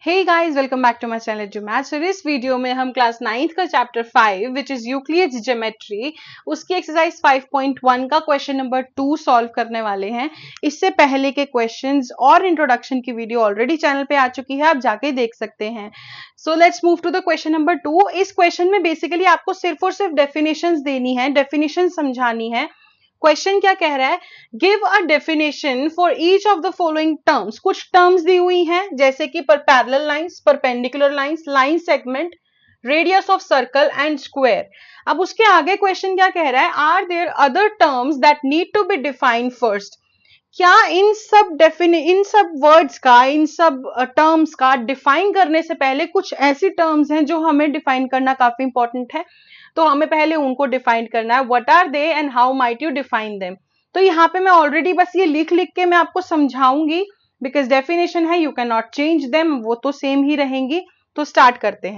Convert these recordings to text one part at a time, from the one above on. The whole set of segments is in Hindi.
Hey guys, welcome back to my channel edu maths. और इस वीडियो में हम क्लास 9th का chapter 5 which is Euclid's geometry उसकी एक्सरसाइज 5.1 का क्वेश्चन नंबर 2 सॉल्व करने वाले हैं। इससे पहले के क्वेश्चंस और इंट्रोडक्शन की वीडियो ऑलरेडी चैनल पे आ चुकी है, आप जाके देख सकते हैं। So let's move to the question number 2। इस क्वेश्चन में बेसिकली आपको सिर्फ और सिर्फ डेफिनेशंस देनी है, डेफिनेशन समझानी है। क्वेश्चन क्या कह रहा है, give a definition for each of the following terms. कुछ टर्म्स दी हुई हैं जैसे कि पर parallel lines, perpendicular lines, line segment, radius of circle and square. अब उसके आगे क्वेश्चन क्या कह रहा है, are there other terms that need to be defined first. क्या इन सब वर्ड्स का, इन सब टर्म्स का डिफाइन करने से पहले कुछ ऐसी टर्म्स हैं जो हमें डिफाइन करना काफी इंपॉर्टेंट है, तो हमें पहले उनको डिफाइन करना है। What are they and how might you define them. तो यहाँ पे मैं ऑलरेडी बस ये लिख लिख के मैं आपको समझाऊंगी, बिकॉज डेफिनेशन है, you can not change them, वो तो सेम ही रहेंगी। तो स्टार्ट करते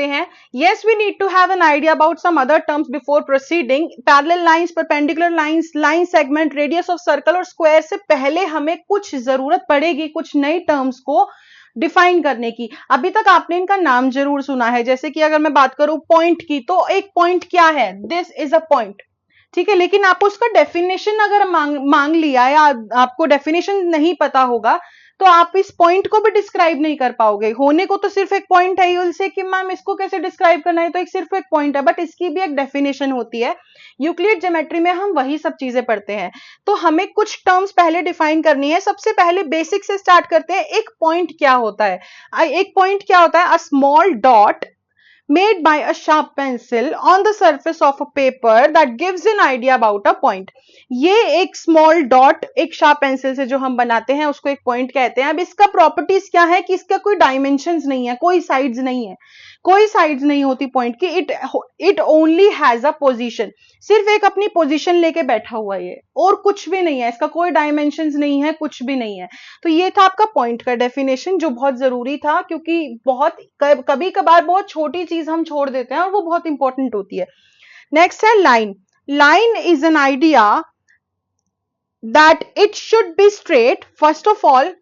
हैं। Yes, we need to have an idea about some other terms before proceeding. Parallel lines, perpendicular lines, line segment, radius of circle और square से पहले हमें कुछ जरूरत पड़ेगी कुछ नई टर्म्स को डिफाइन करने की। अभी तक आपने इनका नाम जरूर सुना है, जैसे कि अगर मैं बात करूं पॉइंट की, तो एक पॉइंट क्या है, दिस इज अ पॉइंट, ठीक है। लेकिन आपको उसका डेफिनेशन अगर मांग लिया या आपको डेफिनेशन नहीं पता होगा तो आप इस पॉइंट को भी डिस्क्राइब नहीं कर पाओगे। होने को तो सिर्फ एक पॉइंट है, यूल से कि मैम इसको कैसे डिस्क्राइब करना है, तो एक सिर्फ एक पॉइंट है, बट इसकी भी एक डेफिनेशन होती है। यूक्लिड ज्योमेट्री में हम वही सब चीजें पढ़ते हैं, तो हमें कुछ टर्म्स पहले डिफाइन करनी है। सबसे पहले बेसिक से स्टार्ट करते हैं। एक पॉइंट क्या होता है, a small dot made by a sharp pencil on the surface of a paper that gives an idea about a point। ये एक स्मॉल डॉट एक शार्प पेंसिल से जो हम बनाते हैं उसको एक पॉइंट कहते हैं। अब इसका प्रॉपर्टीज क्या है कि इसका कोई डायमेंशंस नहीं है, कोई साइड्स नहीं होती पॉइंट की। It only has a position, सिर्फ एक अपनी पोजीशन लेके बैठा हुआ है, और कुछ भी नहीं है, इसका कोई डायमेंशंस नहीं है, कुछ भी नहीं है। तो ये था आपका पॉइंट का डेफिनेशन, जो बहुत जरूरी था, क्योंकि बहुत कभी कभार बहुत छोटी चीज हम छोड़ देते हैं और वो बहुत इंपॉर्टेंट होती है। नेक्स्ट है line. Line is an idea that it should be straight. First of all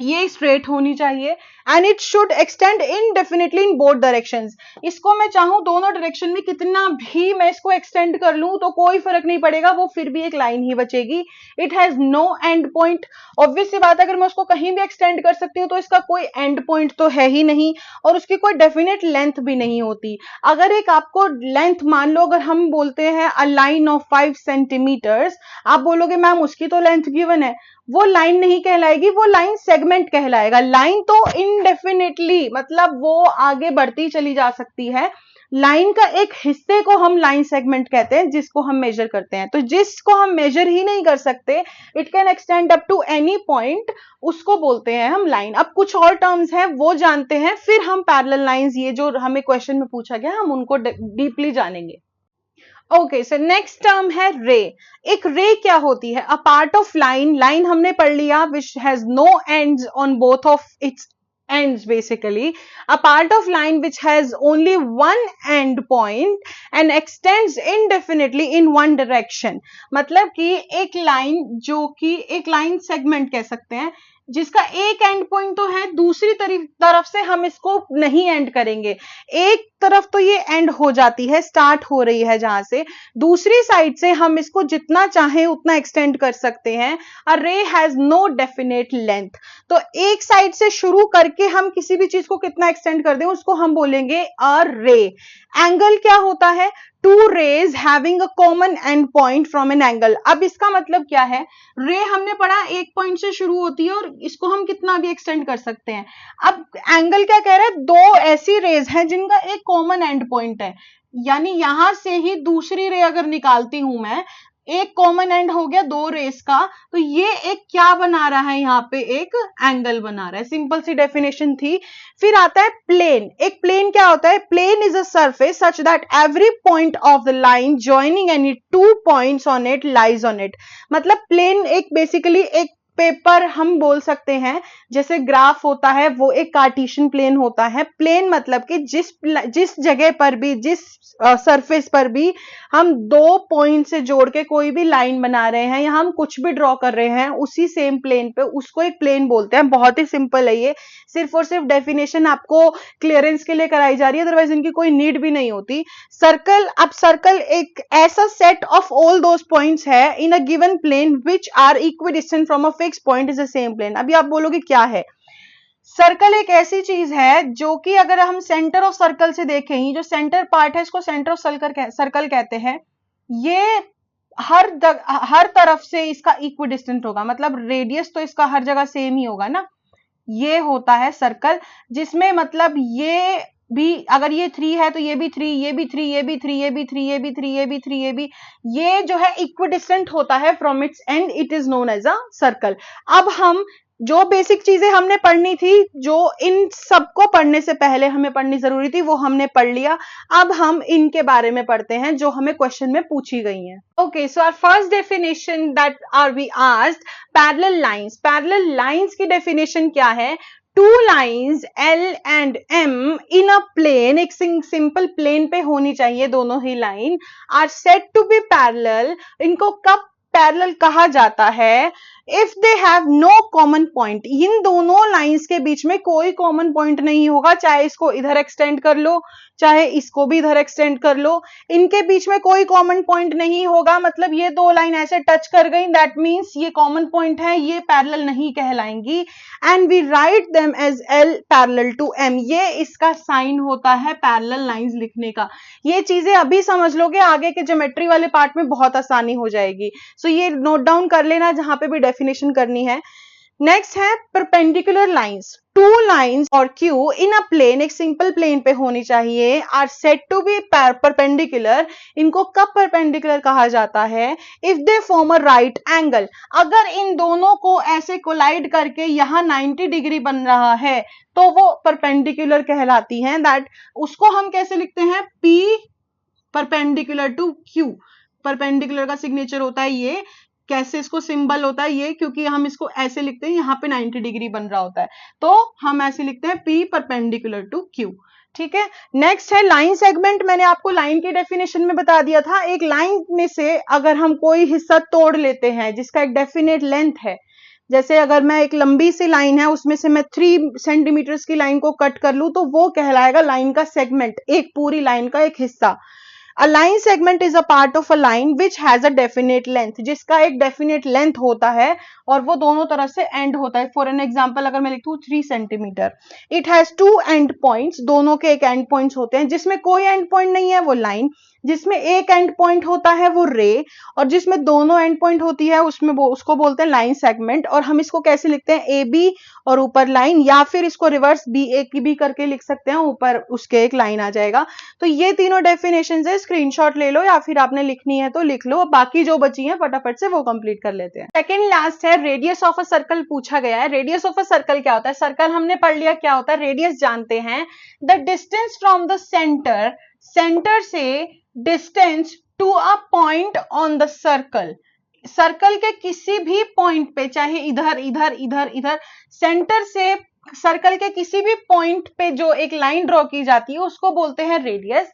ये स्ट्रेट होनी चाहिए, and it should extend indefinitely in both directions. इसको मैं चाहूं दोनों डायरेक्शन में कितना भी मैं इसको एक्सटेंड कर लूं तो कोई फर्क नहीं पड़ेगा, वो फिर भी एक लाइन ही बचेगी। It has no end point. Obvious सी बात है, अगर मैं उसको कहीं भी एक्सटेंड कर सकती हूँ तो इसका कोई एंड पॉइंट तो है ही नहीं, और उसकी कोई डेफिनेट लेंथ भी नहीं होती। अगर एक आपको लेंथ, मान लो अगर हम बोलते हैं अ लाइन ऑफ 5 सेंटीमीटर्स, आप बोलोगे मैम उसकी तो लेंथ गिवन है, वो लाइन नहीं कहलाएगी, वो लाइन सेगमेंट कहलाएगा। लाइन तो इनडेफिनेटली, मतलब वो आगे बढ़ती चली जा सकती है। लाइन का एक हिस्से को हम लाइन सेगमेंट कहते हैं, जिसको हम मेजर करते हैं। तो जिसको हम मेजर ही नहीं कर सकते, it can extend up to any point, उसको बोलते हैं हम लाइन। अब कुछ और टर्म्स हैं वो जानते हैं, फिर हम पैरेलल लाइंस, ये जो हमें क्वेश्चन में पूछा गया, हम उनको डीपली जानेंगे। ओके, सो नेक्स्ट टर्म है रे। एक रे क्या होती है, a part of line. Line हमने पढ़ लिया which has no ends on both of its ends, basically a part of line which has only one end point and extends indefinitely in one direction। मतलब कि एक लाइन, जो कि एक लाइन सेगमेंट कह सकते हैं, जिसका एक एंड पॉइंट तो है, दूसरी तरफ से हम इसको नहीं एंड करेंगे। एक तरफ तो ये एंड हो जाती है, स्टार्ट हो रही है जहां से, दूसरी साइड से हम इसको जितना चाहे उतना एक्सटेंड कर सकते हैं। अ रे हैज नो डेफिनेट लेंथ। तो एक साइड से शुरू करके हम किसी भी चीज को कितना एक्सटेंड कर दें, उसको हम बोलेंगे अ रे। एंगल क्या होता है, two rays having a common end point from an angle. अब इसका मतलब क्या है, रे हमने पढ़ा एक पॉइंट से शुरू होती है और इसको हम कितना भी एक्सटेंड कर सकते हैं। अब एंगल क्या कह रहा है, दो ऐसी रेज हैं जिनका एक कॉमन एंड पॉइंट है, यानी यहां से ही दूसरी रे अगर निकालती हूं मैं, एक कॉमन एंड हो गया दो रेस का, तो ये एक क्या बना रहा है, यहाँ पे एक एंगल बना रहा है। सिंपल सी डेफिनेशन थी। फिर आता है प्लेन। एक प्लेन क्या होता है, plane is a surface such that every point of the line joining any two points on it lies on it. मतलब प्लेन एक बेसिकली एक पेपर हम बोल सकते हैं, जैसे ग्राफ होता है वो एक कार्टेशियन प्लेन होता है। प्लेन मतलब कि जिस जगह पर भी, जिस सरफेस पर भी हम दो पॉइंट से जोड़ के कोई भी लाइन बना रहे हैं या हम कुछ भी ड्रॉ कर रहे हैं उसी सेम प्लेन पे, उसको एक प्लेन बोलते हैं। बहुत ही सिंपल है ये, सिर्फ और सिर्फ डेफिनेशन आपको क्लियरेंस के लिए कराई जा रही है, अदरवाइज इनकी कोई नीड भी नहीं होती। सर्कल, अब सर्कल एक ऐसा set of all those points है in a given plane which are equidistant from a fix point is the same plane. अभी आप बोलोगे क्या है? सर्कल एक ऐसी चीज है जो कि अगर हम सेंटर ऑफ सर्कल से देखें, ये जो सेंटर पार्ट है इसको सेंटर ऑफ सर्कल कहते हैं। ये हर तरफ से इसका इक्विडिस्टेंट होगा, मतलब रेडियस तो इसका हर जगह सेम ही होगा ना। ये होता है सर्कल, जिसमें मतलब ये भी, अगर ये 3 है तो ये भी 3, ये भी 3, ये भी 3, ये भी 3, ये भी 3, ये भी 3, ये भी, ये जो है इक्विडिस्टेंट होता है from its end, it is known as a circle. अब हम जो बेसिक चीजें हमने पढ़नी थी, जो इन सबको पढ़ने से पहले हमें पढ़नी जरूरी थी, वो हमने पढ़ लिया। अब हम इनके बारे में पढ़ते हैं जो हमें क्वेश्चन में पूछी गई हैं। Okay, so our first definition that are we asked, parallel lines. Parallel lines की डेफिनेशन क्या है? Two lines L and M in a plane, एक सिंपल प्लेन पे होनी चाहिए दोनों ही line, are said to be parallel. इनको कब पैरेलल कहा जाता है? If they have no common point, इन दोनों लाइंस के बीच में कोई कॉमन पॉइंट नहीं होगा, चाहे इसको इधर एक्सटेंड कर लो चाहे इसको भी इधर एक्सटेंड कर लो, इनके बीच में कोई कॉमन पॉइंट नहीं होगा। मतलब ये दो लाइन ऐसे टच कर गई, दैट मींस ये कॉमन पॉइंट है, ये पैरेलल नहीं कहलाएंगी। And we write them as L parallel to M, ये इसका साइन होता है पैरेलल लाइंस लिखने का। ये चीजें अभी समझ लोगे, आगे के ज्योमेट्री वाले पार्ट में बहुत आसानी हो जाएगी। सो ये नोट डाउन कर लेना जहां पे भी डेफिनेशन करनी है। नेक्स्ट है परपेंडिकुलर लाइंस। टू लाइंस और Q इन अ प्लेन, एक सिंपल प्लेन पे होनी चाहिए, are said to be perpendicular. इनको कब परपेंडिकुलर कहा जाता है? If they form a right angle, अगर इन दोनों को ऐसे कोलाइड करके यहां 90 डिग्री बन रहा है तो वो परपेंडिकुलर कहलाती हैं। दैट, उसको हम कैसे लिखते हैं? P perpendicular to Q। Perpendicular का सिग्नेचर होता है ये, कैसे इसको सिंबल होता है ये, क्योंकि हम इसको ऐसे लिखते हैं, यहाँ पे 90 डिग्री बन रहा होता है तो हम ऐसे लिखते हैं P परपेंडिकुलर टू Q। ठीक है, नेक्स्ट है लाइन सेगमेंट। मैंने आपको लाइन की डेफिनेशन में बता दिया था, एक लाइन में से अगर हम कोई हिस्सा तोड़ लेते हैं जिसका एक डेफिनेट लेंथ है, जैसे अगर मैं एक लंबी सी लाइन है उसमें से मैं 3 सेंटीमीटर की लाइन को कट कर लूं तो वो कहलाएगा लाइन का सेगमेंट, एक पूरी लाइन का एक हिस्सा। A line segment is a part of a line which has a definite length, जिसका एक definite length होता है और वो दोनों तरफ से end होता है। फॉर एन एग्जाम्पल अगर मैं लिखूं 3 centimetre, it has 2 end points, दोनों के एक end points होते हैं। जिसमें कोई end point नहीं है वो line, जिसमें एक end point होता है वो ray, और जिसमें दोनों end point होती है उसमें उसको बोलते हैं लाइन सेगमेंट। और हम इसको कैसे लिखते हैं? ए बी और ऊपर लाइन, या फिर इसको रिवर्स बी ए की बी करके लिख सकते हैं, ऊपर उसके एक लाइन आ जाएगा। तो ये तीनों डेफिनेशन है, स्क्रीनशॉट ले लो या फिर आपने लिखनी है तो लिख लो, बाकी जो बची है फटाफट से वो कंप्लीट कर लेते हैं। सेकंड लास्ट है रेडियस ऑफ अ सर्कल पूछा गया है। रेडियस ऑफ अ सर्कल क्या होता है? सर्कल हमने पढ़ लिया क्या होता है, रेडियस जानते हैं। The distance from the centre, centre से distance to a point on the circle, circle के किसी भी पॉइंट पे, चाहे इधर इधर इधर इधर, सेंटर से सर्कल के किसी भी पॉइंट पे जो एक लाइन ड्रॉ की जाती है उसको बोलते हैं रेडियस।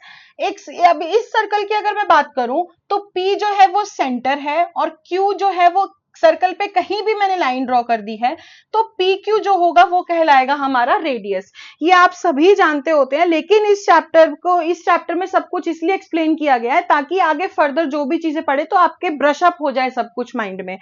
अब इस सर्कल की अगर मैं बात करूं तो P जो है वो सेंटर है और Q जो है वो सर्कल पे कहीं भी मैंने लाइन ड्रॉ कर दी है तो PQ जो होगा वो कहलाएगा हमारा रेडियस। ये आप सभी जानते होते हैं, लेकिन इस चैप्टर में सब कुछ इसलिए एक्सप्लेन किया गया है ताकि आगे फर्दर जो भी चीजें पढ़े तो आपके ब्रश अप हो जाए सब कुछ माइंड में।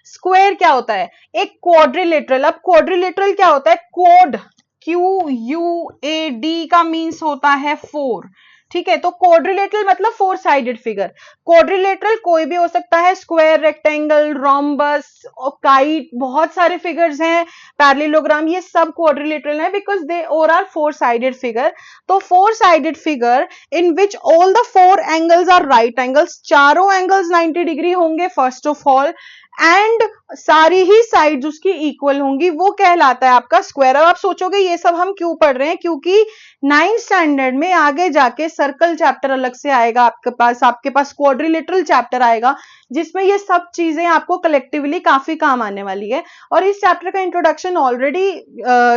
स्क्वायर क्या होता है? एक क्वाड्रिलेटरल। अब क्वाड्रिलेटरल क्या होता है? क्वाड, QUAD का मीन्स होता है 4। ठीक है, तो क्वाड्रिलेटरल मतलब 4 साइडेड फिगर। क्वाड्रिलेटरल कोई भी हो सकता है, स्क्वायर, रेक्टेंगल, रोम्बस, काइट, बहुत सारे फिगर्स हैं, पैरेललोग्राम, ये सब क्वाड्रिलेटरल है बिकॉज दे और आर 4 साइडेड फिगर। तो 4 sided figure in which all the 4 angles are right angles, चारों एंगल्स 90 डिग्री होंगे फर्स्ट ऑफ ऑल, एंड सारी ही साइड्स उसकी इक्वल होंगी, वो कहलाता है आपका स्क्वायर। अब आप सोचोगे ये सब हम क्यों पढ़ रहे हैं? क्योंकि 9th स्टैंडर्ड में आगे जाके सर्कल चैप्टर अलग से आएगा आपके पास क्वाड्रिलेटरल चैप्टर आएगा जिसमें ये सब चीजें आपको कलेक्टिवली काफी काम आने वाली है। और इस चैप्टर का इंट्रोडक्शन ऑलरेडी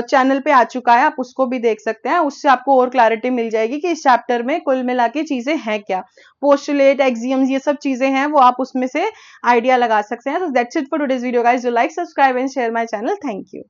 चैनल पे आ चुका है, आप उसको भी देख सकते हैं, उससे आपको और क्लैरिटी मिल जाएगी कि इस चैप्टर में कुल मिला के चीजें हैं क्या, पोस्टुलेट, एक्सियम्स, ये सब चीजें हैं, वो आप उसमें से आइडिया लगा सकते हैं। तो that's it for today's video guys. Do like, subscribe and share my channel. Thank you.